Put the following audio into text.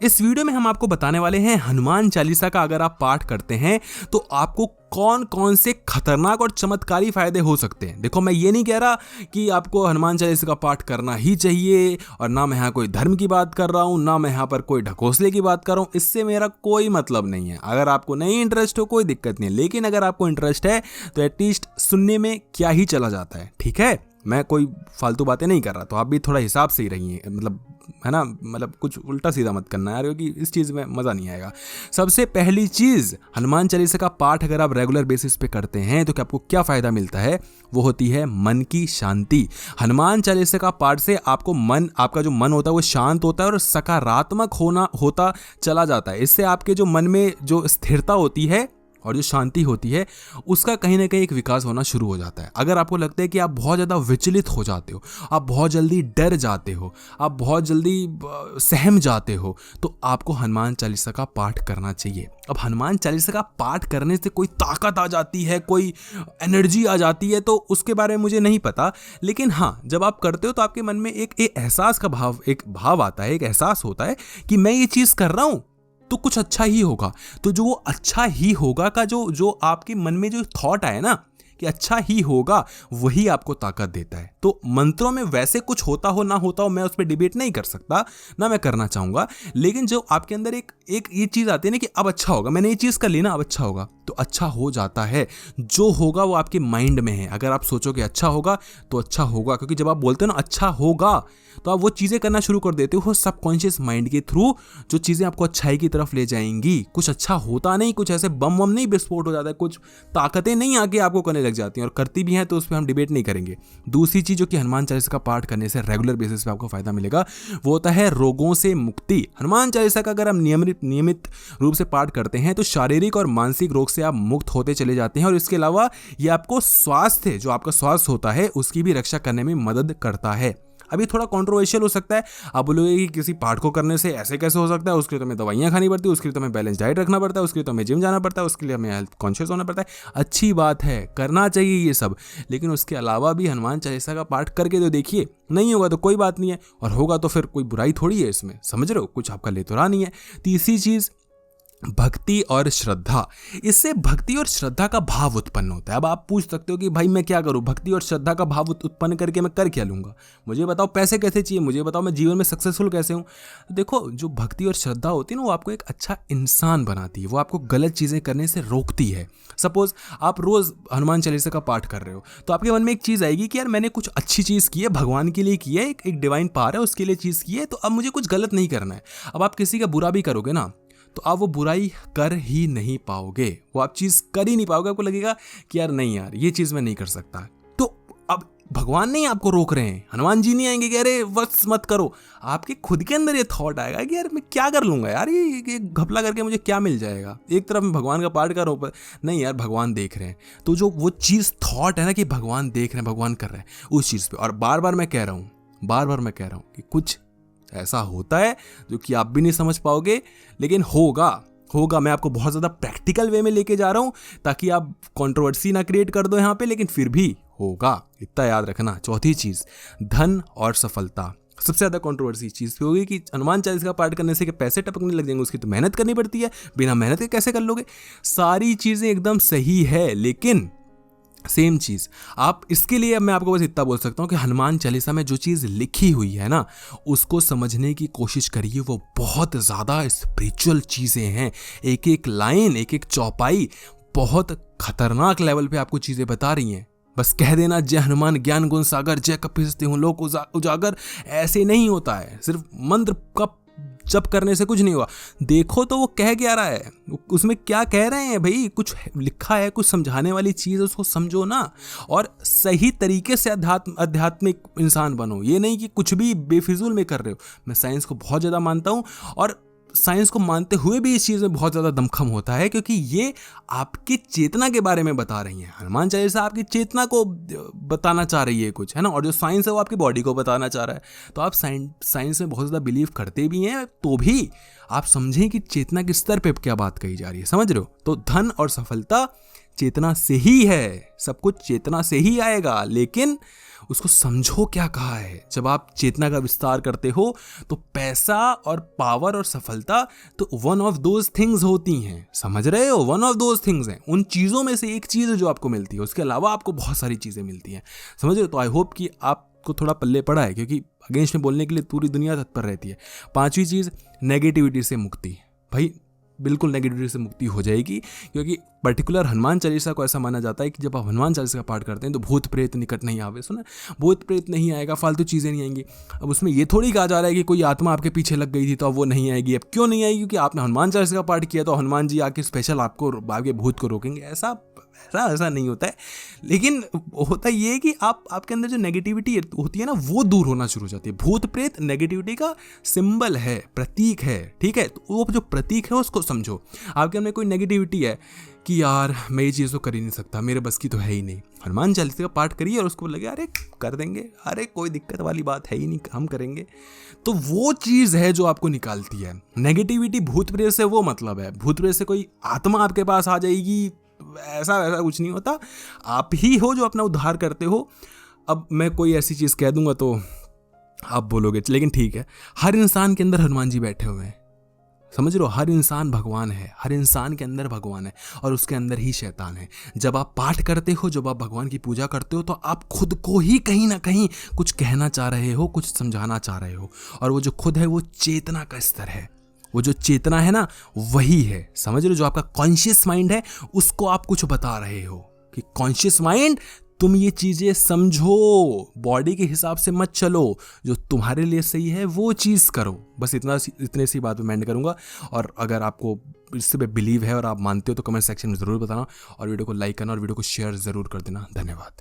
इस वीडियो में हम आपको बताने वाले हैं हनुमान चालीसा का अगर आप पाठ करते हैं तो आपको कौन कौन से खतरनाक और चमत्कारी फायदे हो सकते हैं। देखो, मैं ये नहीं कह रहा कि आपको हनुमान चालीसा का पाठ करना ही चाहिए, और ना मैं यहाँ कोई धर्म की बात कर रहा हूँ, ना मैं यहाँ पर कोई ढकोसले की बात कर रहा हूँ। इससे मेरा कोई मतलब नहीं है। अगर आपको नहीं इंटरेस्ट हो कोई दिक्कत नहीं है, लेकिन अगर आपको इंटरेस्ट है तो एटलीस्ट सुनने में क्या ही चला जाता है। ठीक है, मैं कोई फालतू बातें नहीं कर रहा, तो आप भी थोड़ा हिसाब से ही रहिए, मतलब है ना, मतलब कुछ उल्टा सीधा मत करना यार, क्योंकि इस चीज़ में मज़ा नहीं आएगा। सबसे पहली चीज़, हनुमान चालीसा का पाठ अगर आप रेगुलर बेसिस पे करते हैं तो आपको क्या फ़ायदा मिलता है, वो होती है मन की शांति। हनुमान चालीसा का पाठ से आपका जो मन होता है वो शांत होता है और सकारात्मक होता चला जाता है। इससे आपके जो मन में जो स्थिरता होती है और जो शांति होती है उसका कहीं ना कहीं एक विकास होना शुरू हो जाता है। अगर आपको लगता है कि आप बहुत ज़्यादा विचलित हो जाते हो, आप बहुत जल्दी डर जाते हो, आप बहुत जल्दी सहम जाते हो, तो आपको हनुमान चालीसा का पाठ करना चाहिए। अब हनुमान चालीसा का पाठ करने से कोई ताकत आ जाती है, कोई एनर्जी आ जाती है, तो उसके बारे में मुझे नहीं पता, लेकिन हाँ, जब आप करते हो तो आपके मन में एक एहसास का भाव आता है, एक एहसास होता है कि मैं ये चीज़ कर रहा हूँ तो कुछ अच्छा ही होगा। तो जो वो अच्छा ही होगा का जो आपके मन में जो थॉट आए ना कि अच्छा ही होगा, वही आपको ताकत देता है। तो मंत्रों में वैसे कुछ होता हो ना होता हो, मैं उस पर डिबेट नहीं कर सकता, ना मैं करना चाहूँगा, लेकिन जो आपके अंदर एक ये चीज़ आती है ना कि अब अच्छा होगा, मैंने ये चीज़ कर ली ना, अब अच्छा होगा, तो अच्छा हो जाता है। जो होगा वो आपके माइंड में है। अगर आप सोचो कि अच्छा होगा तो अच्छा होगा, क्योंकि जब आप बोलते हो ना अच्छा होगा, तो आप वो चीज़ें करना शुरू कर देते हो सबकॉन्शियस माइंड के थ्रू, जो चीज़ें आपको अच्छाई की तरफ ले जाएंगी। कुछ अच्छा होता नहीं, कुछ ऐसे बम नहीं विस्फोट हो जाता है, कुछ ताकतें नहीं आके आपको करने लग जाती हैं, और करती भी हैं, तो उस पर हम डिबेट नहीं करेंगे। दूसरी चीज़ जो कि हनुमान चालीसा का पाठ करने से रेगुलर बेसिस पे आपको फायदा मिलेगा, वो होता है रोगों से मुक्ति। हनुमान चालीसा का अगर हम नियमित रूप से पाठ करते हैं तो शारीरिक और मानसिक रोग से आप मुक्त होते चले जाते हैं, और इसके अलावा ये आपको जो आपका स्वास्थ्य होता है उसकी भी रक्षा करने में मदद करता है। अभी थोड़ा कंट्रोवर्शियल हो सकता है, आप बोलोगे कि किसी पाठ को करने से ऐसे कैसे हो सकता है, उसके लिए तो हमें दवाइयाँ खानी पड़ती है, उसके लिए तो हमें बैलेंस डाइट रखना पड़ता है, उसके लिए तो हमें जिम जाना पड़ता है, उसके लिए हमें हेल्थ कॉन्शियस होना पड़ता है। अच्छी बात है, करना चाहिए ये सब, लेकिन उसके अलावा भी हनुमान चालीसा का पाठ करके तो देखिए। नहीं होगा तो कोई बात नहीं है, और होगा तो फिर कोई बुराई थोड़ी है इसमें, समझ रहे हो, कुछ आपका ले तो रहा नहीं है। तीसरी चीज़, भक्ति और श्रद्धा। इससे भक्ति और श्रद्धा का भाव उत्पन्न होता है। अब आप पूछ सकते हो कि भाई मैं क्या करूं, भक्ति और श्रद्धा का भाव उत्पन्न करके मैं कर क्या लूंगा, मुझे बताओ पैसे कैसे चाहिए, मुझे बताओ मैं जीवन में सक्सेसफुल कैसे हूं। देखो, जो भक्ति और श्रद्धा होती है ना, वो आपको एक अच्छा इंसान बनाती है, वो आपको गलत चीज़ें करने से रोकती है। सपोज आप रोज़ हनुमान चालीसा का पाठ कर रहे हो, तो आपके मन में एक चीज़ आएगी कि यार मैंने कुछ अच्छी चीज़ की है, भगवान के लिए की है, एक डिवाइन पावर है उसके लिए चीज़ की है, तो अब मुझे कुछ गलत नहीं करना है। अब आप किसी का बुरा भी करोगे ना, तो आप वो बुराई कर ही नहीं पाओगे, वो आप चीज़ कर ही नहीं पाओगे। आपको लगेगा कि यार नहीं यार, ये चीज़ मैं नहीं कर सकता। तो अब भगवान नहीं आपको रोक रहे हैं, हनुमान जी नहीं आएंगे कि अरे बस मत करो। आपके खुद के अंदर ये थॉट आएगा कि यार मैं क्या कर लूँगा यार, ये घपला करके मुझे क्या मिल जाएगा। एक तरफ मैं भगवान का पाठ कर रहा हूँ, नहीं यार भगवान देख रहे हैं। तो जो वो चीज़ थॉट है ना कि भगवान देख रहे हैं, भगवान कर रहे हैं, उस चीज़ पर। और बार बार मैं कह रहा हूँ कि कुछ ऐसा होता है जो कि आप भी नहीं समझ पाओगे, लेकिन होगा। मैं आपको बहुत ज़्यादा प्रैक्टिकल वे में लेके जा रहा हूँ ताकि आप कंट्रोवर्सी ना क्रिएट कर दो यहाँ पे, लेकिन फिर भी होगा, इतना याद रखना। चौथी चीज़, धन और सफलता। सबसे ज़्यादा कंट्रोवर्सी चीज़ पे होगी कि हनुमान चालीसा का पाठ करने से कि पैसे टपकने लग जाएंगे, उसकी तो मेहनत करनी पड़ती है, बिना मेहनत के कैसे कर लोगे। सारी चीज़ें एकदम सही है, लेकिन सेम चीज़ आप इसके लिए, अब मैं आपको बस इतना बोल सकता हूँ कि हनुमान चालीसा में जो चीज़ लिखी हुई है ना, उसको समझने की कोशिश करिए। वो बहुत ज़्यादा स्पिरिचुअल चीज़ें हैं। एक एक लाइन, एक एक चौपाई बहुत खतरनाक लेवल पे आपको चीज़ें बता रही हैं। बस कह देना जय हनुमान ज्ञान गुण सागर, जय कपीसते हूँ लोक उजागर, ऐसे नहीं होता है। सिर्फ मंत्र का जप करने से कुछ नहीं हुआ। देखो तो वो कह क्या रहा है, उसमें क्या कह रहे हैं भाई, कुछ लिखा है, कुछ समझाने वाली चीज़, उसको समझो ना, और सही तरीके से आध्यात्मिक इंसान बनो। ये नहीं कि कुछ भी बेफिजूल में कर रहे हो। मैं साइंस को बहुत ज़्यादा मानता हूँ, और साइंस को मानते हुए भी इस चीज़ में बहुत ज़्यादा दमखम होता है, क्योंकि ये आपकी चेतना के बारे में बता रही है। हनुमान चालीसा आपकी चेतना को बताना चाह रही है कुछ, है ना, और जो साइंस है वो आपकी बॉडी को बताना चाह रहा है। तो आप साइंस में बहुत ज़्यादा बिलीव करते भी हैं, तो भी आप समझें कि चेतना के स्तर पे क्या बात कही जा रही है, समझ रहे हो। तो धन और सफलता चेतना से ही है, सब कुछ चेतना से ही आएगा, लेकिन उसको समझो क्या कहा है। जब आप चेतना का विस्तार करते हो तो पैसा और पावर और सफलता तो वन ऑफ दोज थिंग्स होती हैं, समझ रहे हो, वन ऑफ दोज थिंग्स हैं। उन चीज़ों में से एक चीज़ है जो आपको मिलती है, उसके अलावा आपको बहुत सारी चीज़ें मिलती हैं, समझ रहे हो। तो आई होप कि आपको थोड़ा पल्ले पड़ा है, क्योंकि अगेंस्ट में बोलने के लिए पूरी दुनिया तत्पर रहती है। पांचवी चीज़, नेगेटिविटी से मुक्ति। भाई बिल्कुल नेगेटिविटी से मुक्ति हो जाएगी, क्योंकि पर्टिकुलर हनुमान चालीसा को ऐसा माना जाता है कि जब आप हनुमान चालीसा का पाठ करते हैं तो भूत प्रेत निकट नहीं आवे। सुना, भूत प्रेत नहीं आएगा, फालतू चीज़ें नहीं आएंगी। अब उसमें ये थोड़ी कहा जा रहा है कि कोई आत्मा आपके पीछे लग गई थी तो अब वो नहीं आएगी। अब क्यों नहीं आएगी? क्योंकि आपने हनुमान चालीसा का पाठ किया तो हनुमान जी आके स्पेशल आपको आगे भूत को रोकेंगे, ऐसा नहीं होता है। लेकिन होता ये है कि आपके अंदर जो नेगेटिविटी होती है ना, वो दूर होना शुरू हो जाती है। भूत प्रेत नेगेटिविटी का सिंबल है, प्रतीक है, ठीक है। तो वो जो प्रतीक है उसको समझो। आपके अंदर कोई नेगेटिविटी है कि यार मैं ये चीज़ तो कर ही नहीं सकता, मेरे बस की तो है ही नहीं, हनुमान चालीसा का पाठ करिए और उसको लगे अरे कर देंगे, अरे कोई दिक्कत वाली बात है ही नहीं, हम करेंगे। तो वो चीज़ है जो आपको निकालती है नेगेटिविटी। भूत प्रेत से वो मतलब है, भूत प्रेत से कोई आत्मा आपके पास आ जाएगी, ऐसा कुछ नहीं होता। आप ही हो जो अपना उद्धार करते हो। अब मैं कोई ऐसी चीज़ कह दूंगा तो आप बोलोगे लेकिन ठीक है, हर इंसान के अंदर हनुमान जी बैठे हुए हैं, समझ रहे हो। हर इंसान भगवान है, हर इंसान के अंदर भगवान है और उसके अंदर ही शैतान है। जब आप पाठ करते हो, जब आप भगवान की पूजा करते हो, तो आप खुद को ही कहीं ना कहीं कुछ कहना चाह रहे हो, कुछ समझाना चाह रहे हो। और वो जो खुद है वो चेतना का स्तर है, वो जो चेतना है ना वही है, समझ रहे हो। जो आपका कॉन्शियस माइंड है उसको आप कुछ बता रहे हो कि कॉन्शियस माइंड तुम ये चीज़ें समझो, बॉडी के हिसाब से मत चलो, जो तुम्हारे लिए सही है वो चीज़ करो। बस इतने सी बात मैं एंड करूँगा। और अगर आपको इससे पे बिलीव है और आप मानते हो तो कमेंट सेक्शन में ज़रूर बताना, और वीडियो को लाइक करना और वीडियो को शेयर ज़रूर कर देना। धन्यवाद।